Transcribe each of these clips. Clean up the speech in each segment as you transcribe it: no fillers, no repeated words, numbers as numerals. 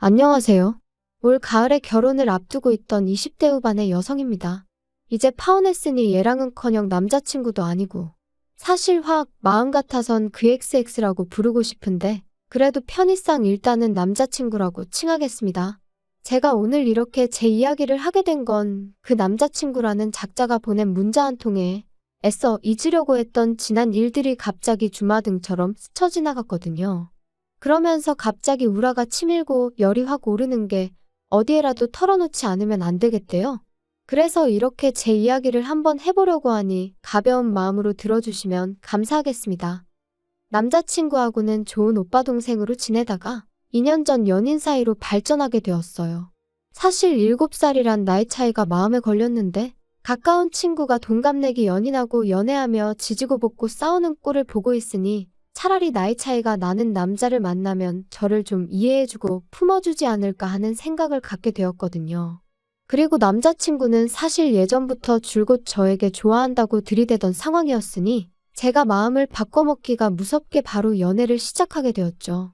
안녕하세요. 올 가을에 결혼을 앞두고 있던 20대 후반의 여성입니다. 이제 파혼했으니 얘랑은커녕 남자친구도 아니고 사실 확 마음 같아선 그 XX라고 부르고 싶은데 그래도 편의상 일단은 남자친구라고 칭하겠습니다. 제가 오늘 이렇게 제 이야기를 하게 된 건 그 남자친구라는 작자가 보낸 문자 한 통에 애써 잊으려고 했던 지난 일들이 갑자기 주마등처럼 스쳐 지나갔거든요. 그러면서 갑자기 우라가 치밀고 열이 확 오르는 게 어디에라도 털어놓지 않으면 안 되겠대요. 그래서 이렇게 제 이야기를 한번 해보려고 하니 가벼운 마음으로 들어주시면 감사하겠습니다. 남자친구하고는 좋은 오빠 동생으로 지내다가 2년 전 연인 사이로 발전하게 되었어요. 사실 7살이란 나이 차이가 마음에 걸렸는데 가까운 친구가 동갑내기 연인하고 연애하며 지지고 볶고 싸우는 꼴을 보고 있으니 차라리 나이 차이가 나는 남자를 만나면 저를 좀 이해해주고 품어주지 않을까 하는 생각을 갖게 되었거든요. 그리고 남자친구는 사실 예전부터 줄곧 저에게 좋아한다고 들이대던 상황이었으니 제가 마음을 바꿔먹기가 무섭게 바로 연애를 시작하게 되었죠.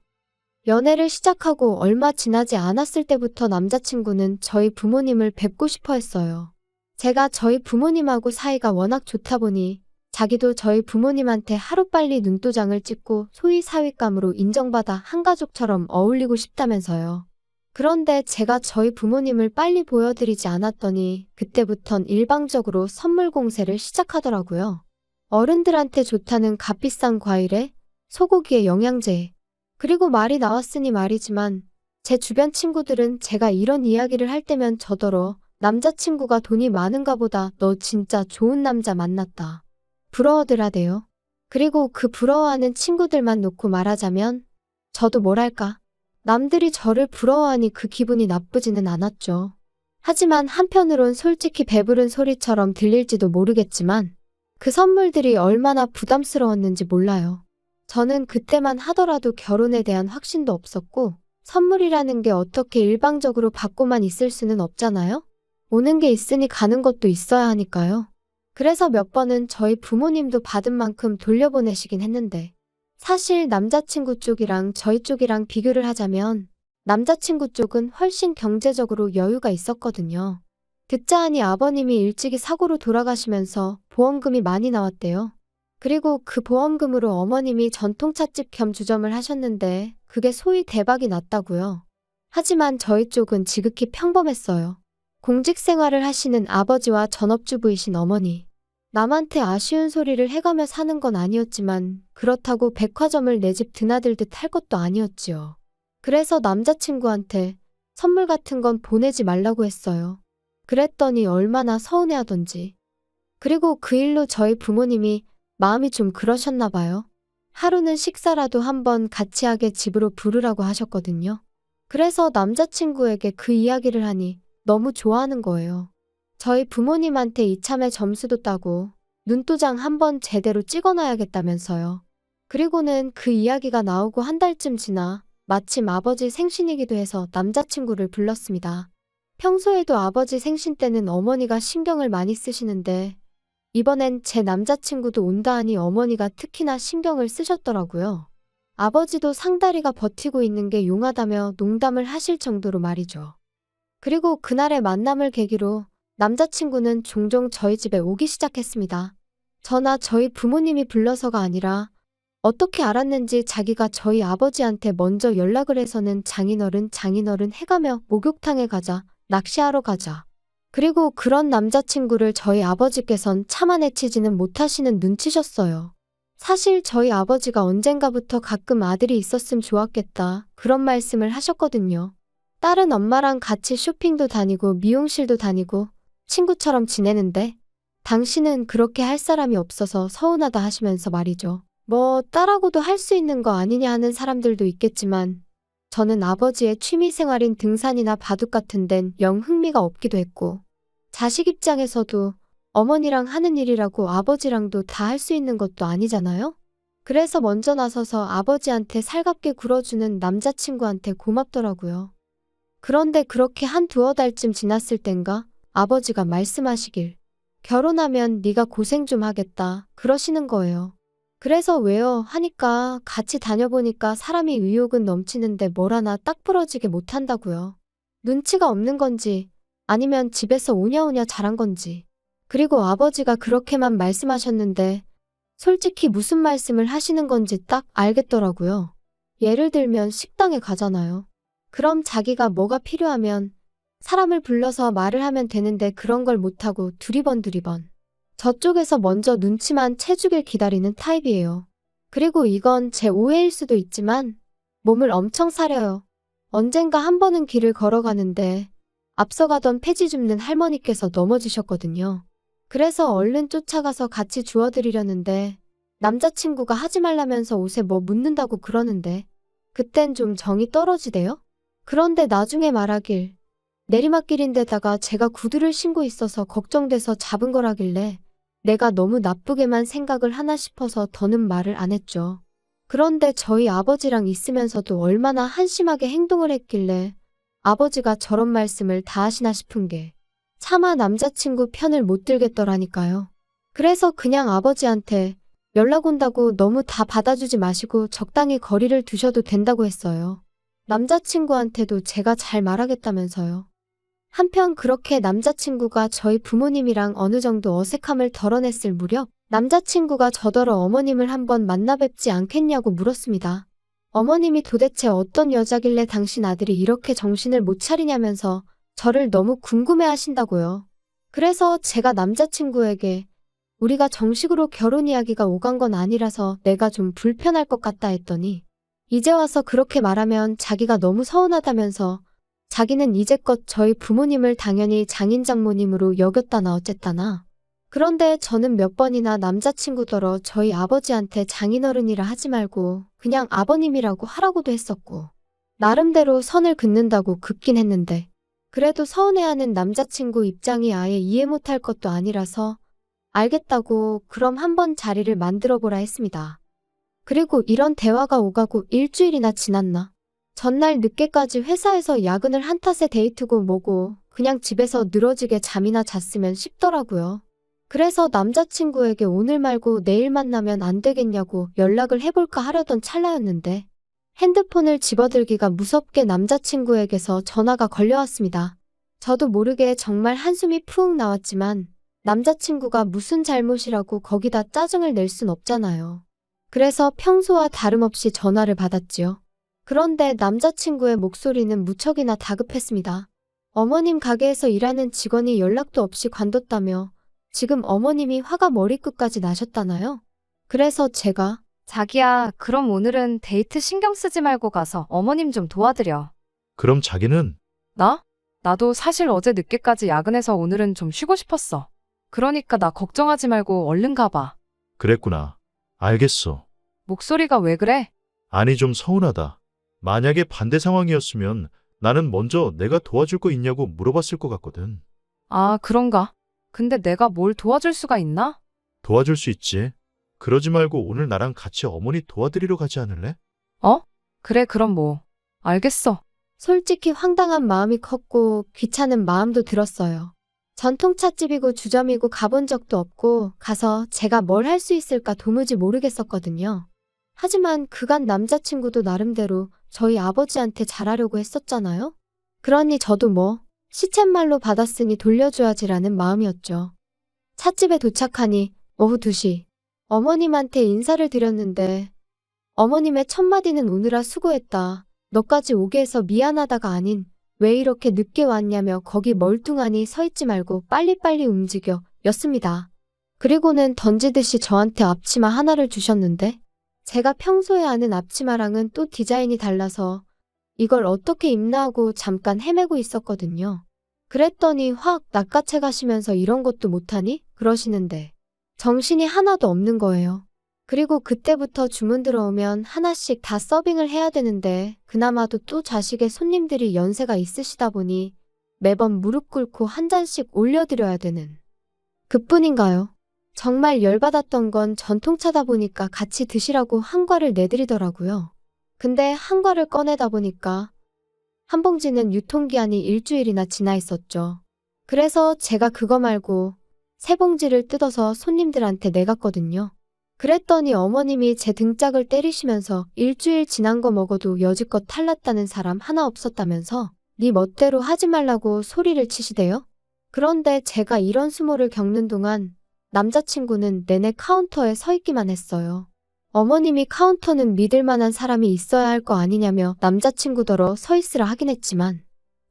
연애를 시작하고 얼마 지나지 않았을 때부터 남자친구는 저희 부모님을 뵙고 싶어 했어요. 제가 저희 부모님하고 사이가 워낙 좋다 보니 자기도 저희 부모님한테 하루빨리 눈도장을 찍고 소위 사윗감으로 인정받아 한가족처럼 어울리고 싶다면서요. 그런데 제가 저희 부모님을 빨리 보여드리지 않았더니 그때부턴 일방적으로 선물 공세를 시작하더라고요. 어른들한테 좋다는 값비싼 과일에 소고기에 영양제에 그리고 말이 나왔으니 말이지만 제 주변 친구들은 제가 이런 이야기를 할 때면 저더러 남자친구가 돈이 많은가 보다 너 진짜 좋은 남자 만났다. 부러워들 하대요. 그리고 그 부러워하는 친구들만 놓고 말하자면 저도 뭐랄까 남들이 저를 부러워하니 그 기분이 나쁘지는 않았죠. 하지만 한편으론 솔직히 배부른 소리처럼 들릴지도 모르겠지만 그 선물들이 얼마나 부담스러웠는지 몰라요. 저는 그때만 하더라도 결혼에 대한 확신도 없었고 선물이라는 게 어떻게 일방적으로 받고만 있을 수는 없잖아요. 오는 게 있으니 가는 것도 있어야 하니까요. 그래서 몇 번은 저희 부모님도 받은 만큼 돌려보내시긴 했는데 사실 남자친구 쪽이랑 저희 쪽이랑 비교를 하자면 남자친구 쪽은 훨씬 경제적으로 여유가 있었거든요. 듣자 하니 아버님이 일찍이 사고로 돌아가시면서 보험금이 많이 나왔대요. 그리고 그 보험금으로 어머님이 전통찻집 겸 주점을 하셨는데 그게 소위 대박이 났다고요. 하지만 저희 쪽은 지극히 평범했어요. 공직 생활을 하시는 아버지와 전업주부이신 어머니. 남한테 아쉬운 소리를 해가며 사는 건 아니었지만 그렇다고 백화점을 내 집 드나들듯 할 것도 아니었지요. 그래서 남자친구한테 선물 같은 건 보내지 말라고 했어요. 그랬더니 얼마나 서운해하던지. 그리고 그 일로 저희 부모님이 마음이 좀 그러셨나 봐요. 하루는 식사라도 한번 같이 하게 집으로 부르라고 하셨거든요. 그래서 남자친구에게 그 이야기를 하니 너무 좋아하는 거예요. 저희 부모님한테 이참에 점수도 따고 눈도장 한번 제대로 찍어놔야겠다면서요. 그리고는 그 이야기가 나오고 한 달쯤 지나 마침 아버지 생신이기도 해서 남자친구를 불렀습니다. 평소에도 아버지 생신 때는 어머니가 신경을 많이 쓰시는데 이번엔 제 남자친구도 온다 하니 어머니가 특히나 신경을 쓰셨더라고요. 아버지도 상다리가 버티고 있는 게 용하다며 농담을 하실 정도로 말이죠. 그리고 그날의 만남을 계기로 남자친구는 종종 저희 집에 오기 시작했습니다. 저나 저희 부모님이 불러서가 아니라 어떻게 알았는지 자기가 저희 아버지한테 먼저 연락을 해서는 장인어른 해가며 목욕탕에 가자, 낚시하러 가자. 그리고 그런 남자친구를 저희 아버지께선 참아내치지는 못하시는 눈치셨어요. 사실 저희 아버지가 언젠가부터 가끔 아들이 있었음 좋았겠다 그런 말씀을 하셨거든요. 딸은 엄마랑 같이 쇼핑도 다니고 미용실도 다니고 친구처럼 지내는데 당신은 그렇게 할 사람이 없어서 서운하다 하시면서 말이죠. 뭐 딸하고도 할 수 있는 거 아니냐 하는 사람들도 있겠지만 저는 아버지의 취미생활인 등산이나 바둑 같은 데는 영 흥미가 없기도 했고 자식 입장에서도 어머니랑 하는 일이라고 아버지랑도 다 할 수 있는 것도 아니잖아요? 그래서 먼저 나서서 아버지한테 살갑게 굴어주는 남자친구한테 고맙더라고요. 그런데 그렇게 한 두어 달쯤 지났을 땐가 아버지가 말씀하시길 결혼하면 네가 고생 좀 하겠다 그러시는 거예요. 그래서 왜요? 하니까 같이 다녀보니까 사람이 의욕은 넘치는데 뭘 하나 딱 부러지게 못한다고요. 눈치가 없는 건지 아니면 집에서 오냐오냐 자란 건지. 그리고 아버지가 그렇게만 말씀하셨는데 솔직히 무슨 말씀을 하시는 건지 딱 알겠더라고요. 예를 들면 식당에 가잖아요. 그럼 자기가 뭐가 필요하면 사람을 불러서 말을 하면 되는데 그런 걸 못하고 두리번 저쪽에서 먼저 눈치만 채주길 기다리는 타입이에요. 그리고 이건 제 오해일 수도 있지만 몸을 엄청 사려요. 언젠가 한 번은 길을 걸어가는데 앞서가던 폐지 줍는 할머니께서 넘어지셨거든요. 그래서 얼른 쫓아가서 같이 주워드리려는데 남자친구가 하지 말라면서 옷에 뭐 묻는다고 그러는데 그땐 좀 정이 떨어지대요. 그런데 나중에 말하길 내리막길인데다가 제가 구두를 신고 있어서 걱정돼서 잡은 거라길래 내가 너무 나쁘게만 생각을 하나 싶어서 더는 말을 안 했죠. 그런데 저희 아버지랑 있으면서도 얼마나 한심하게 행동을 했길래 아버지가 저런 말씀을 다 하시나 싶은 게 차마 남자친구 편을 못 들겠더라니까요. 그래서 그냥 아버지한테 연락 온다고 너무 다 받아주지 마시고 적당히 거리를 두셔도 된다고 했어요. 남자친구한테도 제가 잘 말하겠다면서요. 한편 그렇게 남자친구가 저희 부모님이랑 어느 정도 어색함을 덜어냈을 무렵 남자친구가 저더러 어머님을 한번 만나 뵙지 않겠냐고 물었습니다. 어머님이 도대체 어떤 여자길래 당신 아들이 이렇게 정신을 못 차리냐면서 저를 너무 궁금해 하신다고요. 그래서 제가 남자친구에게 우리가 정식으로 결혼 이야기가 오간 건 아니라서 내가 좀 불편할 것 같다 했더니 이제 와서 그렇게 말하면 자기가 너무 서운하다면서 자기는 이제껏 저희 부모님을 당연히 장인 장모님으로 여겼다나 어쨌다나. 그런데 저는 몇 번이나 남자친구더러 저희 아버지한테 장인어른이라 하지 말고 그냥 아버님이라고 하라고도 했었고 나름대로 선을 긋는다고 긋긴 했는데 그래도 서운해하는 남자친구 입장이 아예 이해 못할 것도 아니라서 알겠다고 그럼 한번 자리를 만들어보라 했습니다. 그리고 이런 대화가 오가고 일주일이나 지났나? 전날 늦게까지 회사에서 야근을 한 탓에 데이트고 뭐고 그냥 집에서 늘어지게 잠이나 잤으면 싶더라고요. 그래서 남자친구에게 오늘 말고 내일 만나면 안 되겠냐고 연락을 해볼까 하려던 찰나였는데 핸드폰을 집어들기가 무섭게 남자친구에게서 전화가 걸려왔습니다. 저도 모르게 정말 한숨이 푹 나왔지만 남자친구가 무슨 잘못이라고 거기다 짜증을 낼 순 없잖아요. 그래서 평소와 다름없이 전화를 받았지요. 그런데 남자친구의 목소리는 무척이나 다급했습니다. 어머님 가게에서 일하는 직원이 연락도 없이 관뒀다며 지금 어머님이 화가 머리끝까지 나셨다나요? 그래서 제가 자기야, 그럼 오늘은 데이트 신경 쓰지 말고 가서 어머님 좀 도와드려. 그럼 자기는 나? 나도 사실 어제 늦게까지 야근해서 오늘은 좀 쉬고 싶었어. 그러니까 나 걱정하지 말고 얼른 가봐. 그랬구나. 알겠어. 목소리가 왜 그래? 아니 좀 서운하다. 만약에 반대 상황이었으면 나는 먼저 내가 도와줄 거 있냐고 물어봤을 것 같거든. 아, 그런가? 근데 내가 뭘 도와줄 수가 있나? 도와줄 수 있지. 그러지 말고 오늘 나랑 같이 어머니 도와드리러 가지 않을래? 어? 그래, 그럼 뭐. 알겠어. 솔직히 황당한 마음이 컸고 귀찮은 마음도 들었어요. 전통찻집이고 주점이고 가본 적도 없고 가서 제가 뭘 할 수 있을까 도무지 모르겠었거든요. 하지만 그간 남자친구도 나름대로 저희 아버지한테 잘하려고 했었잖아요. 그러니 저도 뭐 시쳇말로 받았으니 돌려줘야지라는 마음이었죠. 찻집에 도착하니 오후 2시 어머님한테 인사를 드렸는데 어머님의 첫마디는 오느라 수고했다. 너까지 오게 해서 미안하다가 아닌 왜 이렇게 늦게 왔냐며 거기 멀뚱하니 서 있지 말고 빨리빨리 움직여 였습니다. 그리고는 던지듯이 저한테 앞치마 하나를 주셨는데 제가 평소에 아는 앞치마랑은 또 디자인이 달라서 이걸 어떻게 입나 하고 잠깐 헤매고 있었거든요. 그랬더니 확 낚아채 가시면서 이런 것도 못하니? 그러시는데 정신이 하나도 없는 거예요. 그리고 그때부터 주문 들어오면 하나씩 다 서빙을 해야 되는데 그나마도 또 자식의 손님들이 연세가 있으시다 보니 매번 무릎 꿇고 한 잔씩 올려드려야 되는 그뿐인가요? 정말 열받았던 건 전통차다 보니까 같이 드시라고 한 과를 내드리더라고요. 근데 한 과를 꺼내다 보니까 한 봉지는 유통기한이 일주일이나 지나 있었죠. 그래서 제가 그거 말고 세 봉지를 뜯어서 손님들한테 내갔거든요. 그랬더니 어머님이 제 등짝을 때리시면서 일주일 지난 거 먹어도 여지껏 탈났다는 사람 하나 없었다면서 네 멋대로 하지 말라고 소리를 치시대요. 그런데 제가 이런 수모를 겪는 동안 남자친구는 내내 카운터에 서 있기만 했어요. 어머님이 카운터는 믿을 만한 사람이 있어야 할 거 아니냐며 남자친구더러 서 있으라 하긴 했지만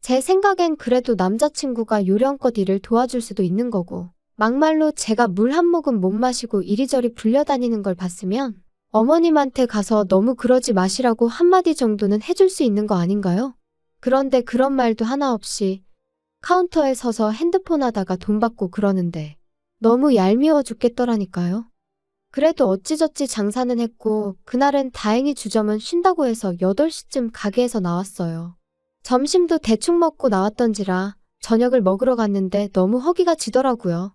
제 생각엔 그래도 남자친구가 요령껏 일을 도와줄 수도 있는 거고 막말로 제가 물 한 모금 못 마시고 이리저리 불려다니는 걸 봤으면 어머님한테 가서 너무 그러지 마시라고 한마디 정도는 해줄 수 있는 거 아닌가요? 그런데 그런 말도 하나 없이 카운터에 서서 핸드폰 하다가 돈 받고 그러는데 너무 얄미워 죽겠더라니까요. 그래도 어찌저찌 장사는 했고 그날은 다행히 주점은 쉰다고 해서 8시쯤 가게에서 나왔어요. 점심도 대충 먹고 나왔던지라 저녁을 먹으러 갔는데 너무 허기가 지더라고요.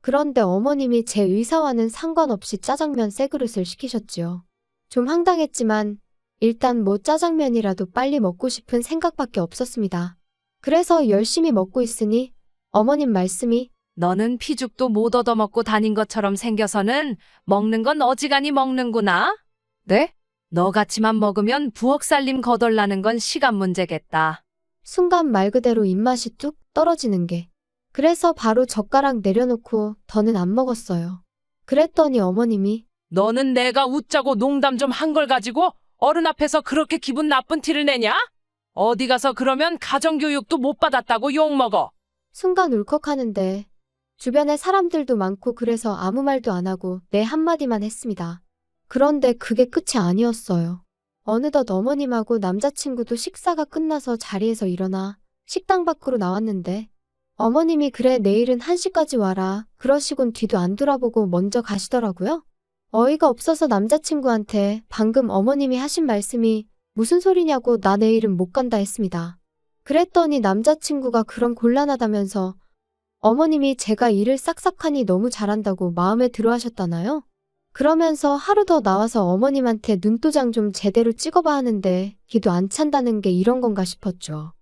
그런데 어머님이 제 의사와는 상관없이 짜장면 새 그릇을 시키셨지요. 좀 황당했지만 일단 뭐 짜장면이라도 빨리 먹고 싶은 생각밖에 없었습니다. 그래서 열심히 먹고 있으니 어머님 말씀이 너는 피죽도 못 얻어먹고 다닌 것처럼 생겨서는 먹는 건 어지간히 먹는구나. 네? 너같이만 먹으면 부엌 살림 거덜나는 건 시간 문제겠다. 순간 말 그대로 입맛이 뚝 떨어지는 게. 그래서 바로 젓가락 내려놓고 더는 안 먹었어요. 그랬더니 어머님이 너는 내가 웃자고 농담 좀 한 걸 가지고 어른 앞에서 그렇게 기분 나쁜 티를 내냐? 어디 가서 그러면 가정교육도 못 받았다고 욕먹어. 순간 울컥하는데 주변에 사람들도 많고 그래서 아무 말도 안 하고 네 한마디만 했습니다. 그런데 그게 끝이 아니었어요. 어느덧 어머님하고 남자친구도 식사가 끝나서 자리에서 일어나 식당 밖으로 나왔는데 어머님이 그래 내일은 1시까지 와라 그러시곤 뒤도 안 돌아보고 먼저 가시더라고요. 어이가 없어서 남자친구한테 방금 어머님이 하신 말씀이 무슨 소리냐고 나 내일은 못 간다 했습니다. 그랬더니 남자친구가 그런 곤란하다면서 어머님이 제가 일을 싹싹하니 너무 잘한다고 마음에 들어 하셨다나요? 그러면서 하루 더 나와서 어머님한테 눈도장 좀 제대로 찍어봐 하는데 기도 안 찬다는 게 이런 건가 싶었죠.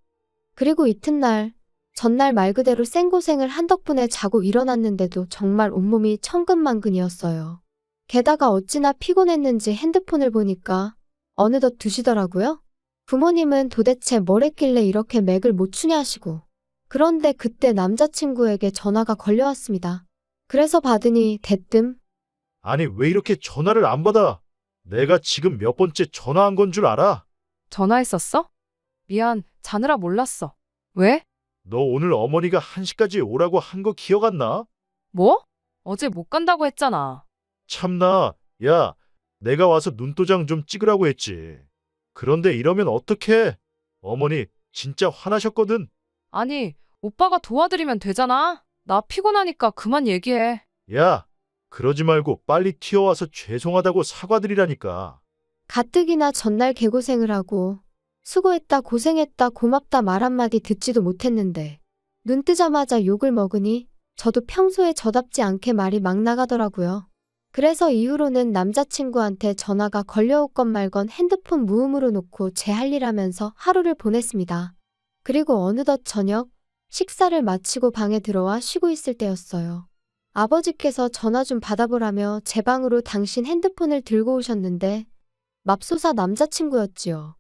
그리고 이튿날 전날 말 그대로 생고생을 한 덕분에 자고 일어났는데도 정말 온몸이 천근만근이었어요. 게다가 어찌나 피곤했는지 핸드폰을 보니까 어느덧 2시더라고요. 부모님은 도대체 뭘 했길래 이렇게 맥을 못 추냐 하시고 그런데 그때 남자친구에게 전화가 걸려왔습니다. 그래서 받으니 대뜸 아니, 왜 이렇게 전화를 안 받아? 내가 지금 몇 번째 전화한 건 줄 알아? 전화했었어? 미안, 자느라 몰랐어. 왜? 너 오늘 어머니가 1시까지 오라고 한 거 기억 안 나? 뭐? 어제 못 간다고 했잖아. 참나, 야, 내가 와서 눈도장 좀 찍으라고 했지. 그런데 이러면 어떡해? 어머니 진짜 화나셨거든. 아니, 오빠가 도와드리면 되잖아. 나 피곤하니까 그만 얘기해. 야, 그러지 말고 빨리 튀어와서 죄송하다고 사과드리라니까. 가뜩이나 전날 개고생을 하고 수고했다 고생했다 고맙다 말 한마디 듣지도 못했는데 눈 뜨자마자 욕을 먹으니 저도 평소에 저답지 않게 말이 막 나가더라고요. 그래서 이후로는 남자친구한테 전화가 걸려오건 말건 핸드폰 무음으로 놓고 제 할 일 하면서 하루를 보냈습니다. 그리고 어느덧 저녁 식사를 마치고 방에 들어와 쉬고 있을 때였어요. 아버지께서 전화 좀 받아보라며 제 방으로 당신 핸드폰을 들고 오셨는데 맙소사 남자친구였지요.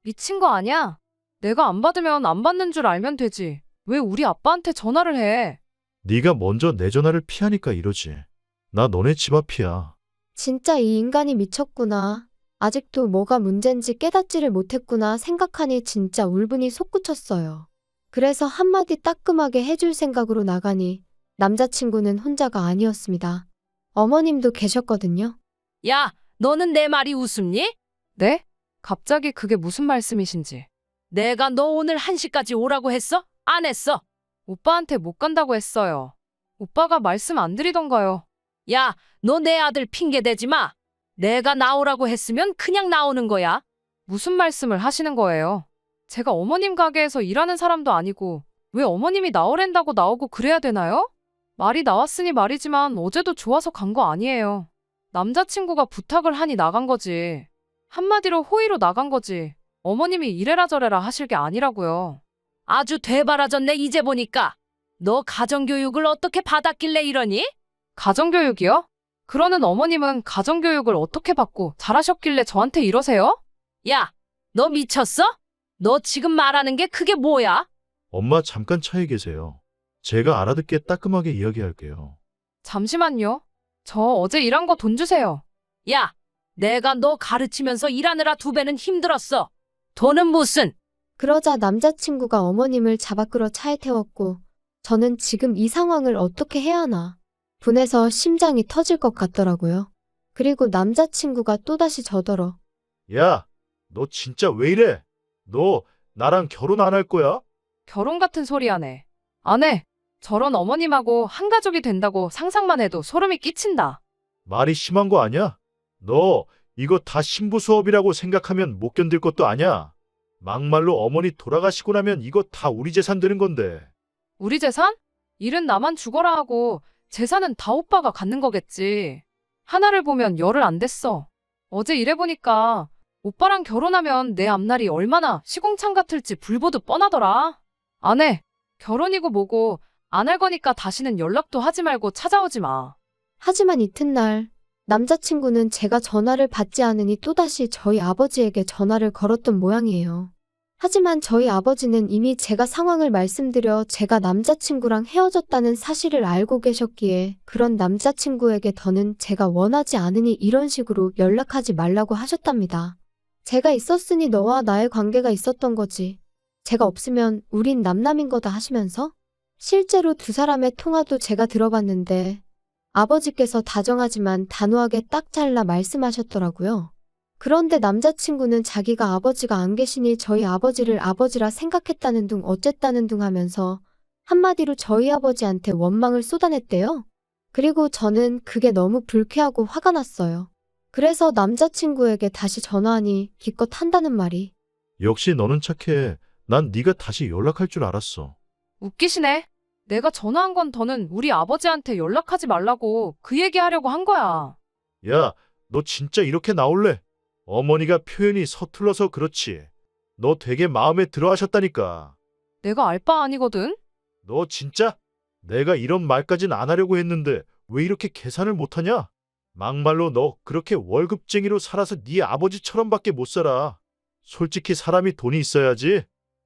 미친 거 아니야? 내가 안 받으면 안 받는 줄 알면 되지. 왜 우리 아빠한테 전화를 해? 네가 먼저 내 전화를 피하니까 이러지. 나 너네 집 앞이야. 진짜 이 인간이 미쳤구나. 아직도 뭐가 문제인지 깨닫지를 못했구나 생각하니 진짜 울분이 솟구쳤어요. 그래서 한마디 따끔하게 해줄 생각으로 나가니 남자친구는 혼자가 아니었습니다. 어머님도 계셨거든요. 야, 너는 내 말이 웃음니? 네? 갑자기 그게 무슨 말씀이신지. 내가 너 오늘 1시까지 오라고 했어? 안 했어? 오빠한테 못 간다고 했어요. 오빠가 말씀 안 드리던가요. 야, 너 내 아들 핑계 대지 마. 내가 나오라고 했으면 그냥 나오는 거야. 무슨 말씀을 하시는 거예요? 제가 어머님 가게에서 일하는 사람도 아니고 왜 어머님이 나오랜다고 나오고 그래야 되나요? 말이 나왔으니 말이지만 어제도 좋아서 간 거 아니에요. 남자친구가 부탁을 하니 나간 거지. 한마디로 호의로 나간 거지. 어머님이 이래라 저래라 하실 게 아니라고요. 아주 되바라졌네 이제 보니까. 너 가정교육을 어떻게 받았길래 이러니? 가정교육이요? 그러는 어머님은 가정교육을 어떻게 받고 잘하셨길래 저한테 이러세요? 야, 너 미쳤어? 너 지금 말하는 게 그게 뭐야? 엄마 잠깐 차에 계세요. 제가 알아듣게 따끔하게 이야기할게요. 잠시만요. 저 어제 일한 거 돈 주세요. 야, 내가 너 가르치면서 일하느라 2배는 힘들었어. 돈은 무슨? 그러자 남자친구가 어머님을 잡아 끌어 차에 태웠고 저는 지금 이 상황을 어떻게 해야 하나 분해서 심장이 터질 것 같더라고요. 그리고 남자친구가 또다시 저더러 야, 너 진짜 왜 이래? 너 나랑 결혼 안 할 거야? 결혼 같은 소리 하네. 안 해. 저런 어머님하고 한 가족이 된다고 상상만 해도 소름이 끼친다. 말이 심한 거 아니야? 너 이거 다 신부 수업이라고 생각하면 못 견딜 것도 아니야. 막말로 어머니 돌아가시고 나면 이거 다 우리 재산 되는 건데. 우리 재산? 일은 나만 죽어라 하고 재산은 다 오빠가 갖는 거겠지. 하나를 보면 열을 안 댔어. 어제 일해보니까 오빠랑 결혼하면 내 앞날이 얼마나 시궁창 같을지 불보듯 뻔하더라. 안 해. 결혼이고 뭐고 안 할 거니까 다시는 연락도 하지 말고 찾아오지 마. 하지만 이튿날 남자친구는 제가 전화를 받지 않으니 또다시 저희 아버지에게 전화를 걸었던 모양이에요. 하지만 저희 아버지는 이미 제가 상황을 말씀드려 제가 남자친구랑 헤어졌다는 사실을 알고 계셨기에 그런 남자친구에게 더는 제가 원하지 않으니 이런 식으로 연락하지 말라고 하셨답니다. 제가 있었으니 너와 나의 관계가 있었던 거지. 제가 없으면 우린 남남인 거다 하시면서 실제로 두 사람의 통화도 제가 들어봤는데 아버지께서 다정하지만 단호하게 딱 잘라 말씀하셨더라고요. 그런데 남자친구는 자기가 아버지가 안 계시니 저희 아버지를 아버지라 생각했다는 둥 어쨌다는 둥 하면서 한마디로 저희 아버지한테 원망을 쏟아냈대요. 그리고 저는 그게 너무 불쾌하고 화가 났어요. 그래서 남자친구에게 다시 전화하니 기껏 한다는 말이 역시 너는 착해. 난 네가 다시 연락할 줄 알았어. 웃기시네. 내가 전화한 건 더는 우리 아버지한테 연락하지 말라고 그 얘기하려고 한 거야. 야, 너 진짜 이렇게 나올래? 어머니가 표현이 서툴러서 그렇지. 너 되게 마음에 들어 하셨다니까. 내가 알 바 아니거든? 너 진짜? 내가 이런 말까진 안 하려고 했는데 왜 이렇게 계산을 못하냐? 막말로 너 그렇게 월급쟁이로 살아서 네 아버지처럼밖에 못 살아. 솔직히 사람이 돈이 있어야지.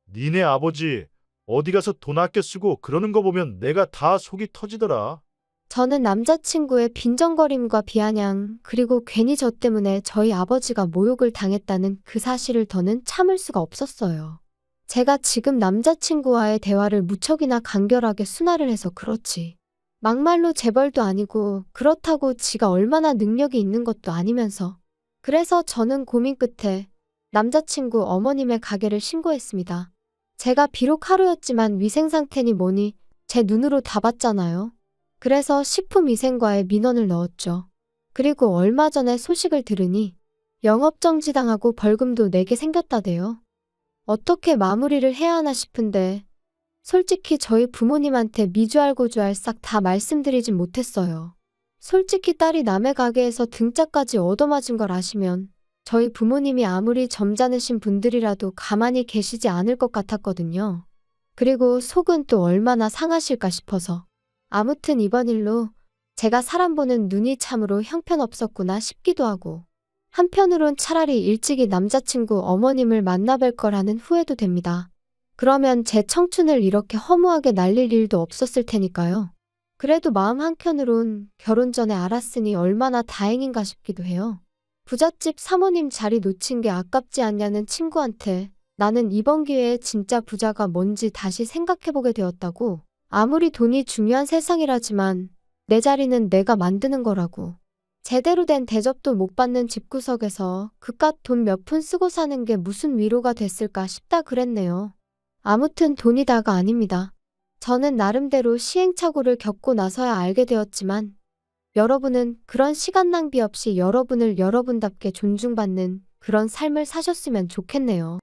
니네 아버지 어디 가서 돈 아껴 쓰고 그러는 거 보면 내가 다 속이 터지더라. 저는 남자친구의 빈정거림과 비아냥 그리고 괜히 저 때문에 저희 아버지가 모욕을 당했다는 그 사실을 더는 참을 수가 없었어요. 제가 지금 남자친구와의 대화를 무척이나 간결하게 순화를 해서 그렇지. 막말로 재벌도 아니고 그렇다고 지가 얼마나 능력이 있는 것도 아니면서. 그래서 저는 고민 끝에 남자친구 어머님의 가게를 신고했습니다. 제가 비록 하루였지만 위생 상태니 뭐니 제 눈으로 다 봤잖아요. 그래서 식품위생과에 민원을 넣었죠. 그리고 얼마 전에 소식을 들으니 영업정지당하고 벌금도 내게 생겼다대요. 어떻게 마무리를 해야 하나 싶은데 솔직히 저희 부모님한테 미주알고주알 싹 다 말씀드리진 못했어요. 솔직히 딸이 남의 가게에서 등짝까지 얻어맞은 걸 아시면 저희 부모님이 아무리 점잖으신 분들이라도 가만히 계시지 않을 것 같았거든요. 그리고 속은 또 얼마나 상하실까 싶어서. 아무튼 이번 일로 제가 사람 보는 눈이 참으로 형편없었구나 싶기도 하고 한편으론 차라리 일찍이 남자친구 어머님을 만나뵐 거라는 후회도 됩니다. 그러면 제 청춘을 이렇게 허무하게 날릴 일도 없었을 테니까요. 그래도 마음 한켠으론 결혼 전에 알았으니 얼마나 다행인가 싶기도 해요. 부잣집 사모님 자리 놓친 게 아깝지 않냐는 친구한테 나는 이번 기회에 진짜 부자가 뭔지 다시 생각해보게 되었다고. 아무리 돈이 중요한 세상이라지만 내 자리는 내가 만드는 거라고. 제대로 된 대접도 못 받는 집구석에서 그깟 돈 몇 푼 쓰고 사는 게 무슨 위로가 됐을까 싶다 그랬네요. 아무튼 돈이 다가 아닙니다. 저는 나름대로 시행착오를 겪고 나서야 알게 되었지만 여러분은 그런 시간 낭비 없이 여러분을 여러분답게 존중받는 그런 삶을 사셨으면 좋겠네요.